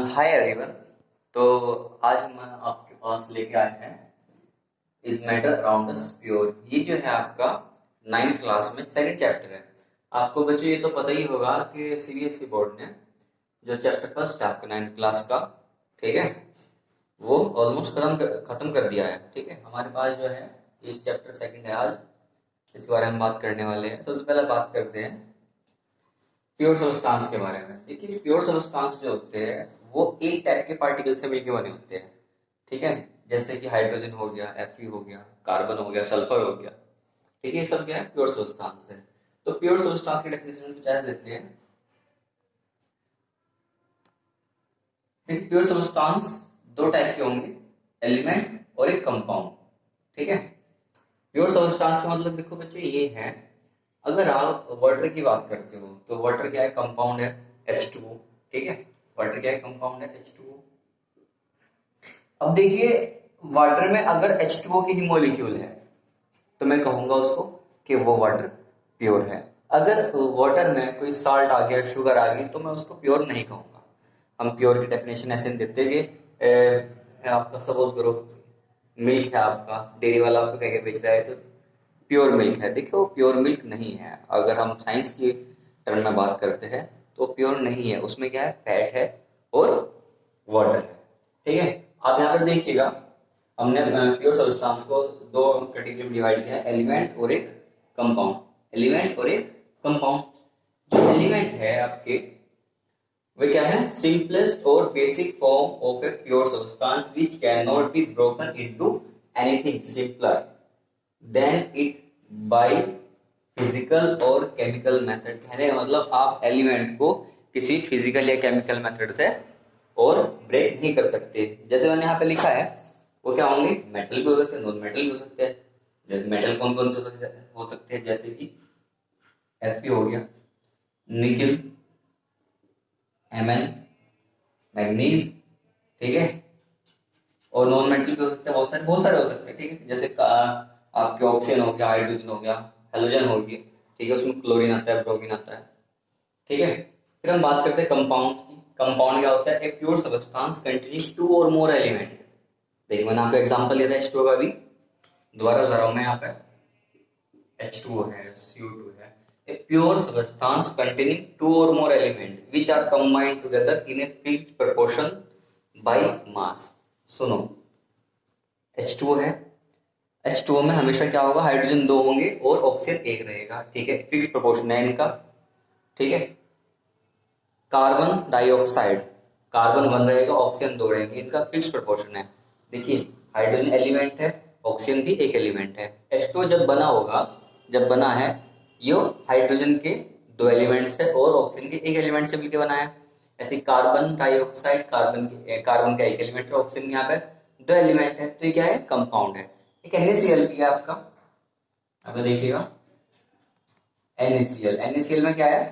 Hi everyone. तो आज हम आपके पास लेके आए हैं is matter around us pure. ये जो है आपका 9th क्लास में सेकंड चैप्टर है। आपको बच्चों ये तो पता ही होगा कि सीबीएसई बोर्ड ने जो चैप्टर फर्स्ट है आपका 9th क्लास का, ठीक है, वो ऑलमोस्ट खत्म कर दिया है। ठीक है, हमारे पास जो है इस चैप्टर सेकंड है आज, इसके बारे में बात करने वाले हैं। सबसे पहले बात करते हैं प्योर सब्सटेंस के बारे में। देखिए, प्योर सब्सटेंस जो होते हैं वो एक टाइप के पार्टिकल से मिलकर बने होते हैं। ठीक है, जैसे कि हाइड्रोजन हो गया, Fe हो गया, कार्बन हो गया, सल्फर हो गया। ठीक है, ये सब क्या है? प्योर सब्सटेंस है। तो प्योर सब्सटेंस की डेफिनेशन कुछ ऐसे देते हैं। देखिए, प्योर सब्सटेंस दो टाइप के होंगे, एलिमेंट और एक कंपाउंड। ठीक है, प्योर सब्सटेंस का मतलब देखो बच्चे ये है, अगर आप वाटर की बात करते हो तो वाटर क्या है? कंपाउंड है H2O। ठीक है, वाटर क्या है? कंपाउंड है H2O। अब देखिए, वाटर में अगर H2O की ही मॉलिक्यूल है तो मैं कहूंगा उसको कि वो वाटर प्योर है। अगर वाटर में कोई साल्ट आ गया, शुगर आ गई, तो मैं उसको प्योर नहीं कहूंगा। हम प्योर की डेफिनेशन ऐसे नहीं देते कि आपका सपोज करो मिल्क है, आपका डेयरी वाला आपको कह के बेच रहा है तो प्योर मिल्क है। देखो, प्योर मिल्क नहीं है। अगर हम साइंस की टर्म में बात करते हैं तो प्योर नहीं है, उसमें क्या है? फैट है और वाटर है। ठीक है, आप यहाँ पर देखिएगा, हमने प्योर सब्सटेंस को दो कैटेगरी में डिवाइड किया है, एलिमेंट और एक कंपाउंड। एलिमेंट और एक कंपाउंड। जो एलिमेंट है आपके, वे क्या है? सिंपलेस्ट और basic form of a pure substance which can not be broken into anything simpler than it by physical और केमिकल मेथड। कहने का मतलब आप एलिमेंट को किसी फिजिकल या केमिकल मेथड से और ब्रेक नहीं कर सकते। जैसे मैंने यहाँ पे लिखा है, वो क्या होंगे? मेटल भी हो सकते हैं, नॉन मेटल भी हो सकते हैं। जैसे मेटल कौन कौन से हो सकते हैं? जैसे कि Fe हो गया, निकिल, Mn, मैग्नीज। ठीक है, और नॉन मेटल भी हो सकते हैं, बहुत सारे हो सकते हैं। ठीक है, जैसे आपके ऑक्सीजन हो गया, हाइड्रोजन हो गया, हेलोजन हो गया। ठीक है, उसमें क्लोरीन आता है, ब्रोमीन आता है। ठीक है, फिर हम बात करते हैं कंपाउंड की। कंपाउंड क्या होता है? A pure substance containing two or more element. देखिए, मैंने आपको एग्जांपल दिया था H2O का भी, दोबारा बता रहा हूं मैं। यहाँ पे H2O है, CO2 है। A pure substance containing two or more element which are combined together in a fixed proportion by mass. सुनो, H2O है, H2O में हमेशा क्या होगा? हाइड्रोजन दो होंगे और ऑक्सीजन एक रहेगा। ठीक है, फिक्स प्रोपोर्शन है इनका। ठीक है, कार्बन डाइऑक्साइड, कार्बन वन रहेगा, ऑक्सीजन दो रहेंगे, इनका फिक्स प्रोपोर्शन है। देखिए, हाइड्रोजन एलिमेंट है, ऑक्सीजन भी एक एलिमेंट है। H2O जब बना होगा, जब बना है, ये हाइड्रोजन के दो एलिमेंट से और ऑक्सीजन के एक एलिमेंट से मिलकर बना है। ऐसे कार्बन डाइऑक्साइड, कार्बन का एक एलिमेंट है, ऑक्सीजन यहाँ पे दो एलिमेंट है, तो ये क्या है? कंपाउंड है। एक NaCl भी है आपका, अब देखिएगा NaCl में क्या है?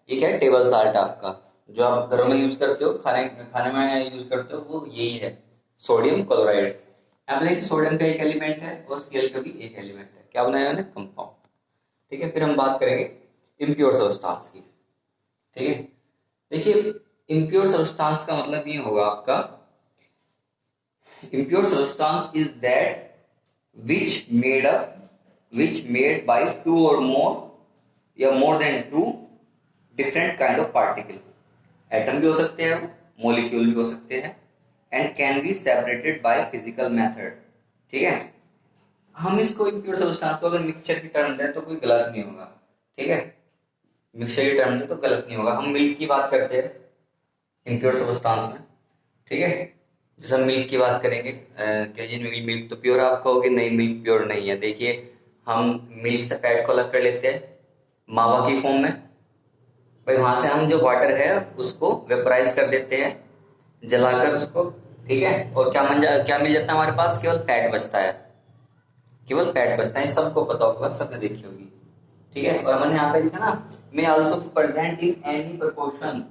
ये क्या है? टेबल साल्ट आपका, जो आप घरों में यूज करते हो, खाने खाने में यूज करते हो, वो यही है, सोडियम क्लोराइड। यहाँ पे सोडियम का एक एलिमेंट है और Cl का भी एक एलिमेंट है। क्या बनाया उन्होंने? कंपाउंड। ठीक है, फिर हम बात करेंगे इम्प्योर सब्सटेंस की। ठीक है, देखिए, इम्प्योर सब्सटेंस का मतलब ये होगा आपका, impure substance is that which made by two or more या more than two different kind of particle। Atom भी हो सकते हैं, मॉलिक्यूल भी हो सकते हैं, and can be separated by physical method. ठीक है, हम इसको इम्प्योर सब्सटेंस को अगर मिक्सचर की टर्म दें तो कोई गलत नहीं होगा। ठीक है, मिक्सचर की टर्म दें तो गलत नहीं होगा। हम मिल्क की बात करते हैं इम्प्योर सब्सटेंस में। ठीक है, जैसे हम मिल्क की बात करेंगे, जी मिल्क तो प्योर, आप कहोगे नहीं मिल्क प्योर नहीं है। देखिए, हम मिल्क से फैट को अलग कर लेते हैं मावा की फॉर्म में, भाई वहां से हम जो वाटर है उसको वेपराइज कर देते हैं, जलाकर उसको। ठीक है, और क्या मिल जाता है हमारे पास? केवल फैट बचता है, केवल फैट बचता है। सबको पता होगा, सबने देखी होगी। ठीक है, और हमने यहाँ पे लिखा ना, may also present in any proportion,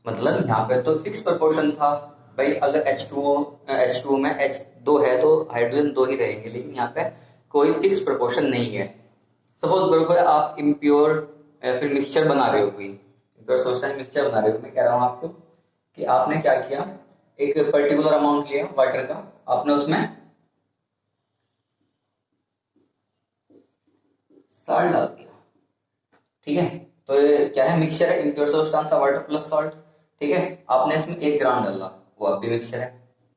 मतलब यहाँ पे तो फिक्स प्रोपोर्शन था भाई। अगर H2O में H दो है तो हाइड्रोजन दो ही रहेंगे, लेकिन यहाँ पे कोई फिक्स प्रोपोर्शन नहीं है। सपोज करो कोई आप इम्प्योर फिर मिक्सचर बना रहे हो, कोई इम्प्योर सब्सटेंस मिक्सचर बना रहे हो, मैं कह रहा हूँ आपको कि आपने क्या किया, एक पर्टिकुलर अमाउंट लिया वाटर का, आपने उसमें सॉल्ट डाल दिया, ठीक है। तो ये क्या है, मिक्सचर है, इम्प्योर सब्सटेंस है वाटर प्लस सॉल्ट, ठीक है। आपने इसमें 1 ग्राम डाला, वो अब भी मिक्सचर है।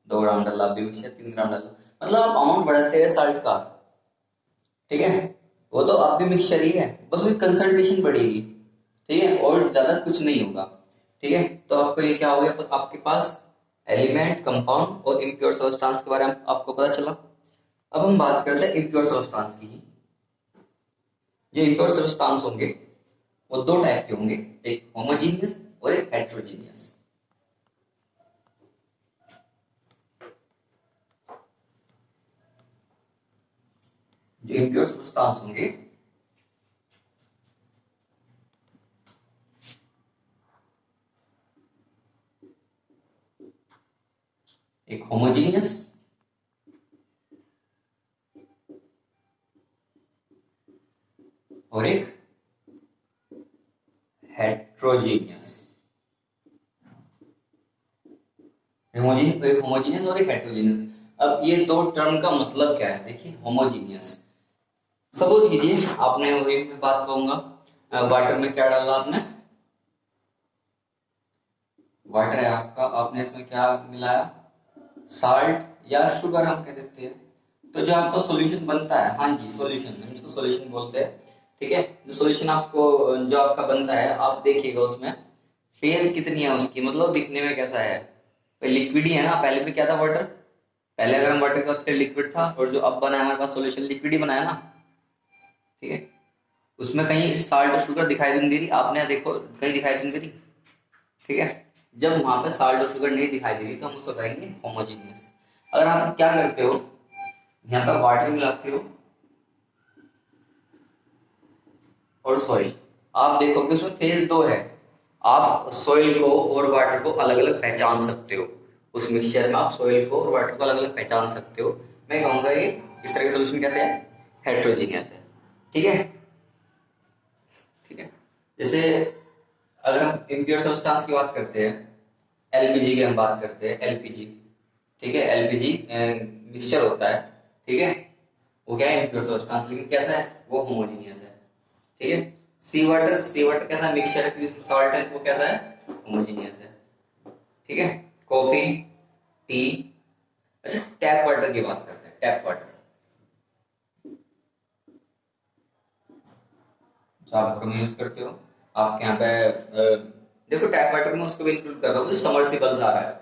2 ग्राम डाला, अब भी मिक्सचर। 3 ग्राम डाला, मतलब आप अमाउंट बढ़ाते हैं सॉल्ट का, ठीक है। वो तो आप भी मिक्सचर ही है, बस उसकी कंसंट्रेशन बढ़ेगी, ठीक है, और ज्यादा कुछ नहीं होगा, ठीक है। तो आपको ये क्या हो गया, आपके पास एलिमेंट, कंपाउंड और इम्प्योर सब्सटेंस के बारे में आपको पता चला। अब हम बात करते हैं इम्प्योर सब्सटेंस की। जो इम्प्योर सब्सटेंस होंगे वो 2 टाइप के होंगे, एक होमोजीनियस और एक हेट्रोजीनियस। जो इम्प्योर सब्सटेंस होंगे एक होमोजीनियस और एक हेट्रोजीनियस। होमोजीनियस और एक हेट्रोजीनियस। अब ये 2 टर्म का मतलब क्या है, देखिए। होमोजीनियस, सपोज कीजिए आपने, वही मैं बात कहूंगा, वाटर में क्या डाला आपने, वाटर है आपका, आपने इसमें क्या मिलाया, साल्ट या शुगर हम कह देते हैं। तो जो आपका सॉल्यूशन बनता है, हाँ जी सॉल्यूशन, हम इसको सॉल्यूशन बोलते हैं, ठीक है। जो सॉल्यूशन आपको, जो आपका बनता है, आप देखिएगा उसमें फेज कितनी है उसकी, मतलब दिखने में कैसा है। लिक्विड ही है ना, पहले भी क्या था, वाटर। पहले अगर हम वाटर की बात करें लिक्विड था, और जो अब बना है हमारे पास सॉल्यूशन, लिक्विड ही बनाया ना, ठीक है। उसमें कहीं साल्ट और शुगर दिखाई नहीं दे रही, आपने देखो कहीं दिखाई नहीं दे रही, ठीक है। जब वहां पे साल्ट और शुगर नहीं दिखाई दे रही तो हम उसको कहेंगे होमोजीनियस। अगर आप क्या करते हो, यहाँ पे वाटर मिलाते हो और सॉइल, आप देखोगे उसमें फेज 2 है। आप सॉइल को और वाटर को अलग अलग पहचान सकते हो, उस मिक्सचर में आप सॉइल को और वाटर को अलग अलग पहचान सकते हो। मैं कहूंगा ये इस तरह का सोल्यूशन कैसे है, हेट्रोजीनियस है, ठीक है। ठीक है, जैसे अगर हम इम्प्योर सब्सटेंस की बात करते हैं, एलपीजी की हम बात करते हैं, एलपीजी, ठीक है। एलपीजी मिक्सचर होता है, ठीक है। वो क्या है, इम्प्योर सब्सटेंस, लेकिन कैसा है, वो होमोजीनियस है, ठीक है। सी वाटर, सी वाटर कैसा मिक्सचर है, क्योंकि इसमें सॉल्ट है, वो कैसा है, होमोजीनियस है, ठीक है। Coffee, T. अच्छा, टैप वाटर की बात करते हैं, टैप वाटर जो आप घर में यूज करते हो, आपके यहाँ पे देखो टैप वाटर में उसको भी इंक्लूड कर रहा हूँ, जो समर्सिबल से आ रहा है।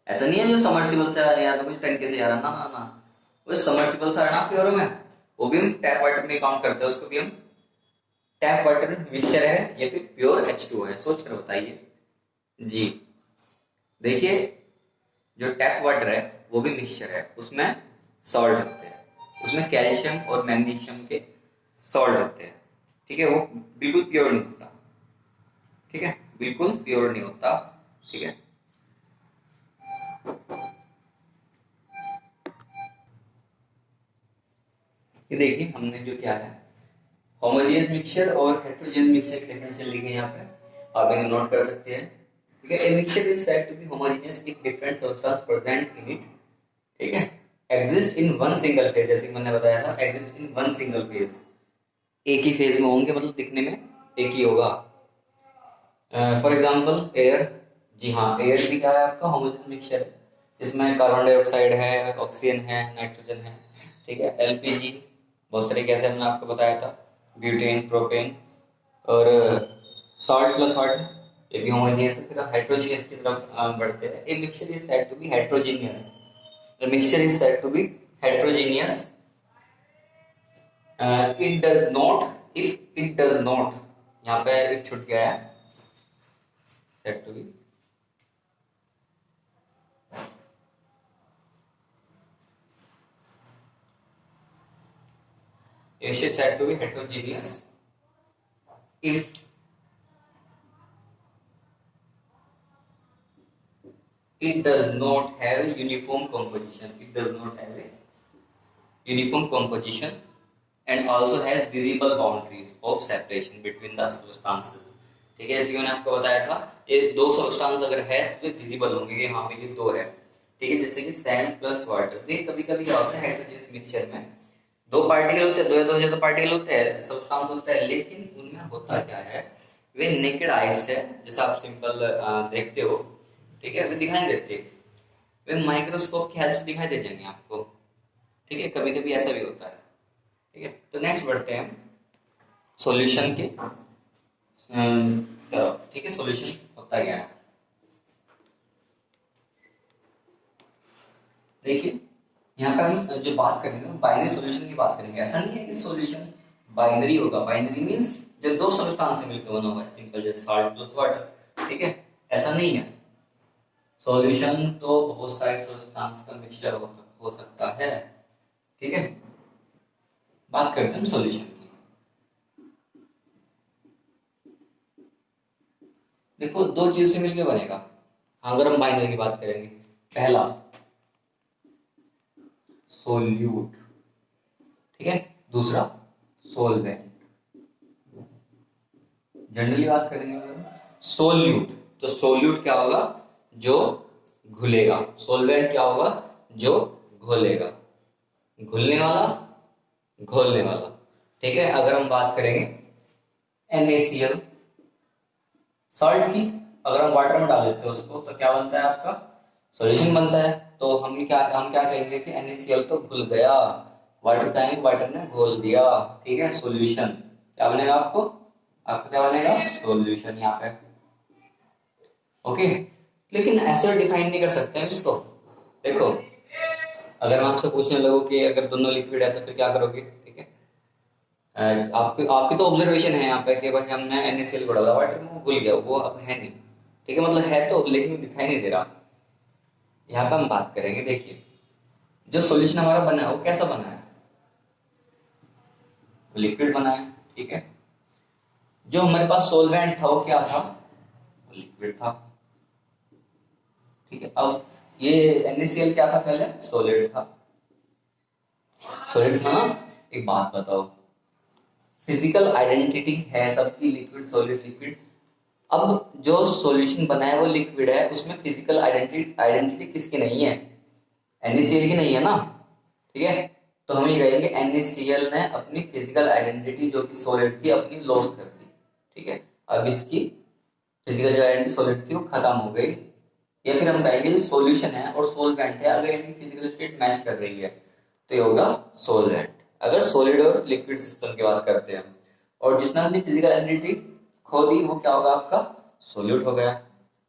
ऐसा नहीं है जो समर्सिबल से आ रहा है या तो कुछ टंकी से आ रहा है, ना ना ना, वो समर्सिबल से आ रहा है ना प्योर में, वो भी हम टैप वाटर में काउंट करते हैं, उसको भी हम टैप वाटर मिक्सचर है या फिर प्योर H2O है, सोच कर बताइए जी। देखिए, जो टैप वाटर है वो भी मिक्सचर है, उसमें सॉल्ट होते हैं, उसमें कैल्शियम और मैग्नीशियम के सॉल्ट होते हैं, ठीक है। वो बिल्कुल प्योर नहीं होता, ठीक है, बिल्कुल प्योर नहीं होता, ठीक है। ये देखिए हमने जो क्या है, होमोजेनियस मिक्सचर और हेटेरोजेनियस मिक्सचर के डिफरेंशियल लिखे हैं यहाँ पे, आप इन्हें नोट कर सकते हैं, ठीक है। A mixture is said to be homogeneous if different substance present in it, ठीक है, exist in one single phase, जैसे मैंने बताया था, exist in one single phase, एक ही फेज में होंगे, मतलब दिखने में एक ही होगा। फॉर एग्जांपल एयर, जी हाँ, एयर भी क्या है आपका, होमोजेनियस मिक्सचर है, इसमें कार्बन डाइऑक्साइड है, ऑक्सीजन है, नाइट्रोजन है, ठीक है। एलपीजी, बहुत सारे गैस मैंने आपको बताया था, ब्यूटेन, प्रोपेन, और सॉल्ट प्लस सॉल्ट, ये भी होमोजेनियस है। फिर हाइड्रोजीनियस की तरफ बढ़ते हैं। A mixture is said to be heterogeneous, the mixture is said to be heterogeneous, it does not, if it does not, यहाँ पे इफ छूट गया है, said to be is said to be heterogeneous if it does not have a uniform composition. It does not have a uniform composition and also has visible boundaries of separation between the substances. ठीक है, जैसे कि मैंने आपको बताया था, ये दो सब्सटेंस अगर है तो विजिबल होंगे कि हाँ भाई ये दो है। ठीक है, जैसे कि सैंड प्लस वाटर। देखिए कभी कभी क्या होता है हेटेरोजेनियस मिक्सचर में दो पार्टिकल होते हैं, दो या दो ज्यादा पार्टिकल होते हैं, सब्सटेंस होता है, लेकिन उनमें होता क्या है, वे नेकेड आइज से जैसा आप सिंपल देखते हो, ठीक है, वे दिखाई नहीं देते, वे माइक्रोस्कोप की हेल्प से दिखाई दे जाएंगे आपको। ठीक है, कभी कभी ऐसा भी होता है। ठीक है, तो नेक्स्ट बढ़ते हैं सॉल्यूशन के तरफ। ठीक है, सॉल्यूशन होता क्या है, देखिए यहाँ पे हम जो बात करेंगे बाइनरी सॉल्यूशन की बात करेंगे। ऐसा नहीं है कि सॉल्यूशन बाइनरी होगा, बाइनरी मींस जो दो सब्सटेंस से मिलकर बना हुआ है, सिंपल जैसे साल्ट प्लस वाटर। ठीक है, ऐसा नहीं है। सॉल्यूशन तो बहुत सारे सब्सटेंस का मिक्सचर हो सकता है। ठीक है, बात करते हैं सॉल्यूशन की। देखो दो चीज से मिलकर बनेगा, अगर हम बाइनरी की बात करेंगे। पहला सोल्यूट, ठीक है, दूसरा सोलवेंट। जनरली बात करेंगे सोल्यूट, तो सोल्यूट क्या होगा, जो घुलेगा। सोलवेंट क्या होगा, जो घोलेगा, घुलने वाला, घोलने वाला। ठीक है, अगर हम बात करेंगे NaCl सॉल्ट की, अगर हम वाटर में डाल देते हैं उसको तो क्या बनता है, आपका सॉल्यूशन बनता है। तो हम क्या कहेंगे कि NaCl तो घुल गया, वाटर का वाटर ने घोल दिया। ठीक है, सॉल्यूशन क्या बनेगा, आपका क्या बनेगा, सॉल्यूशन यहाँ पे। ओके, लेकिन ऐसे डिफाइन नहीं कर सकते हम इसको। देखो अगर मैं आपसे पूछने लगूं कि अगर दोनों लिक्विड है तो फिर क्या करोगे। ठीक है, आपकी आपकी तो ऑब्जर्वेशन है यहाँ पे कि भाई हमने NaCl को डाला वाटर में, वो घुल गया, वो अब है नहीं। ठीक है, मतलब है तो लेकिन दिखाई नहीं दे रहा। यहाँ पे हम बात करेंगे, देखिए जो सॉल्यूशन हमारा बना है वो कैसा बना है, वो लिक्विड बना है। ठीक है, जो हमारे पास सोलवेंट था वो क्या था, वो लिक्विड था। ठीक है, अब ये NaCl क्या था, पहले सॉलिड था, सॉलिड था ना। एक बात बताओ, फिजिकल आइडेंटिटी है सबकी, लिक्विड सॉलिड लिक्विड। अब जो सॉल्यूशन बना है वो लिक्विड है, उसमें फिजिकल आइडेंटिटी आइडेंटिटी किसकी नहीं है, NaCl की नहीं है ना। ठीक है, तो हम ये कहेंगे NaCl ने अपनी फिजिकल आइडेंटिटी जो कि सॉलिड थी अपनी लॉस कर दी। ठीक है, अब इसकी फिजिकल जो आइडेंटिटी सॉलिड थी वो खत्म हो गई। या फिर हम कहेंगे सॉल्यूशन है और सोलवेंट है, अगर इनकी फिजिकल स्टेट मैच कर रही है तो ये होगा सोलवेंट। अगर सॉलिड और लिक्विड सिस्टम की बात करते हैं हम, और जिसने अपनी फिजिकल आइडेंटिटी खो दी वो क्या होगा, आपका सोल्यूट हो गया।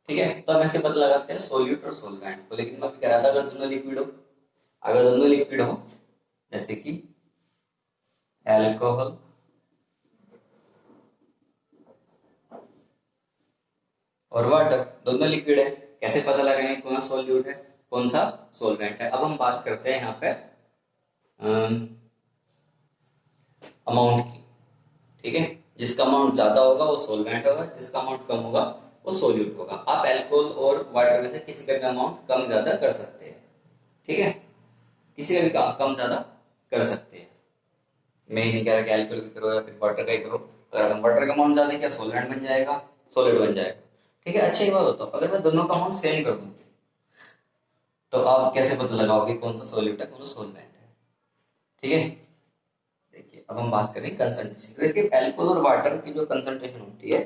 ठीक है, तो हम ऐसे पता लगाते हैं सोल्यूट और सोलवेंट को। लेकिन मैं कह रहा था अगर दोनों लिक्विड हो, अगर दोनों लिक्विड हो जैसे कि एल्कोहल और वाटर, दोनों लिक्विड है, कैसे पता लगाएंगे कौन सा सोल्यूट है कौन सा सोलवेंट है। अब हम बात करते हैं यहाँ पे अमाउंट की। ठीक है, जिसका अमाउंट ज्यादा होगा वो सोलवेंट होगा, जिसका अमाउंट कम होगा वो सोल्यूट होगा। आप अल्कोहल और वाटर में से किसी का भी अमाउंट कम ज्यादा कर सकते हैं। ठीक है, किसी का भी कम ज्यादा कर सकते हैं। मैं ही नहीं कह रहा कि अल्कोहल का करो या फिर वाटर का ही करो। अगर हम वाटर का अमाउंट ज्यादा किया सोलवेंट बन जाएगा, सॉलिड बन जाएगा। ठीक है, अच्छा ये बात बताओ, अगर मैं दोनों का अमाउंट सेम कर दूं तो आप कैसे पता लगाओगे कौन सा सोल्यूट है कौन सा सोलवेंट है। ठीक है, देखिए अब हम बात करें कंसंट्रेशन। देखिए अल्कोहल और वाटर की जो कंसंट्रेशन होती है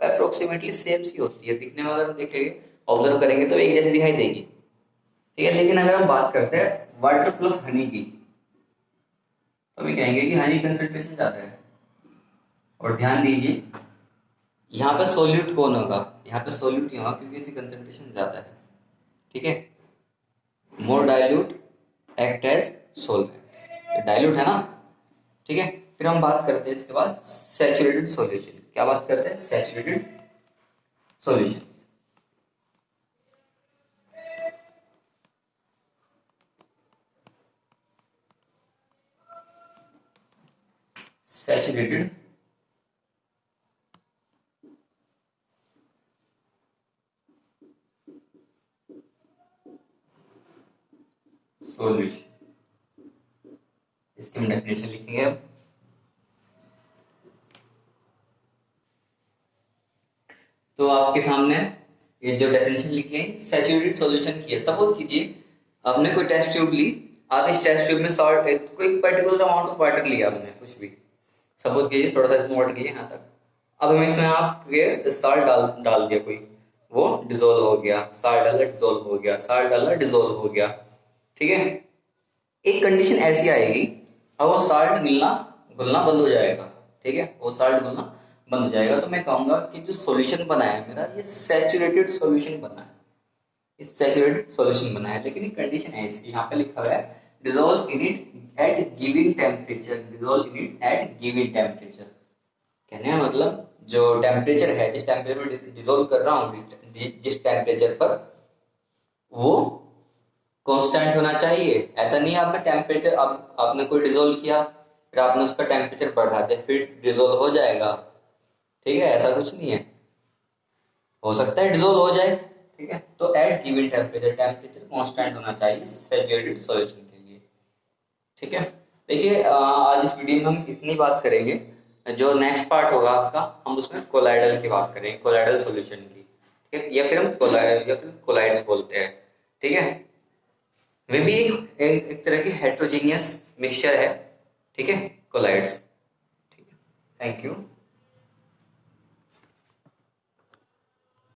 अप्रोक्सीमेटली सेम सी होती है दिखने में, अगर हम देखेंगे ऑब्जर्व करेंगे तो एक जैसी दिखाई देगी। ठीक है, लेकिन अगर हम बात करते हैं वाटर प्लस हनी की तो हम कहेंगे कि हनी कंसंट्रेशन ज्यादा है। और ध्यान दीजिए यहाँ पे सोल्यूट कौन होगा, यहाँ पे सोल्यूट ही होगा क्योंकि इसकी कंसंट्रेशन ज्यादा है। ठीक है, more dilute act as solvent, dilute है ना। ठीक है, फिर हम बात करते हैं इसके बाद सैचुरेटेड सॉल्यूशन। क्या बात करते हैं, सैचुरेटेड सॉल्यूशन। सैचुरेटेड सॉल्यूशन, इसकी हम डेफिनेशन लिखेंगे अब। आपके सामने ये जो डेफिनेशन लिखी है सैचुरेटेड सॉल्यूशन की है। सपोज कीजिए आपने कोई टेस्ट ट्यूब ली, आप इस टेस्ट ट्यूब में सॉल्ट कोई पर्टिकुलर अमाउंट ऑफ वाटर लिया आपने, कुछ भी सपोज कीजिए थोड़ा सा इसमें वाटर कीजिए यहाँ तक। अब हमें इसमें आप साल्ट डाल दिया कोई, वो डिजोल्व हो गया, साल्ट डाला डिजोल्व हो गया, साल्ट डाला डिजोल्व हो गया, ठीक है। एक कंडीशन ऐसी आएगी, अब वो साल्ट मिलना घुलना बंद हो जाएगा, ठीक है, वो साल्ट घुलना बंद हो जाएगा। तो मैं कहूंगा कि जो सॉल्यूशन बना है मेरा, ये सैचुरेटेड सॉल्यूशन बना है, इस सैचुरेटेड सॉल्यूशन बना है। लेकिन एक कंडीशन है इसकी, यहाँ पे लिखा हुआ है dissolve in it at given temperature, dissolve in it at given temperature. कहने का मतलब जो टेम्परेचर है, जिस टेम्परेचर में डिजोल्व कर रहा हूँ, जिस टेम्परेचर पर, वो कांस्टेंट होना चाहिए। ऐसा नहीं है आपका टेम्परेचर, आपने कोई डिजोल्व किया फिर आपने उसका टेम्परेचर बढ़ा दिया फिर डिजोल्व हो जाएगा, ठीक है, ऐसा कुछ नहीं है। हो सकता है डिजोल्व हो जाए, ठीक है। तो at given temperature, temperature constant होना चाहिए सैचुरेटेड सॉल्यूशन के लिए, ठीक है। देखिए आज इस वीडियो में हम इतनी बात करेंगे। जो नेक्स्ट पार्ट होगा आपका, हम उसमें कोलाइडल की बात करेंगे, कोलाइडल सॉल्यूशन की, ठीक है, या फिर हम कोलाइड्स बोलते हैं, ठीक है। वे भी एक तरह की हेट्रोजीनियस मिक्सचर है, ठीक है, कोलाइड्स, ठीक है। Thank you.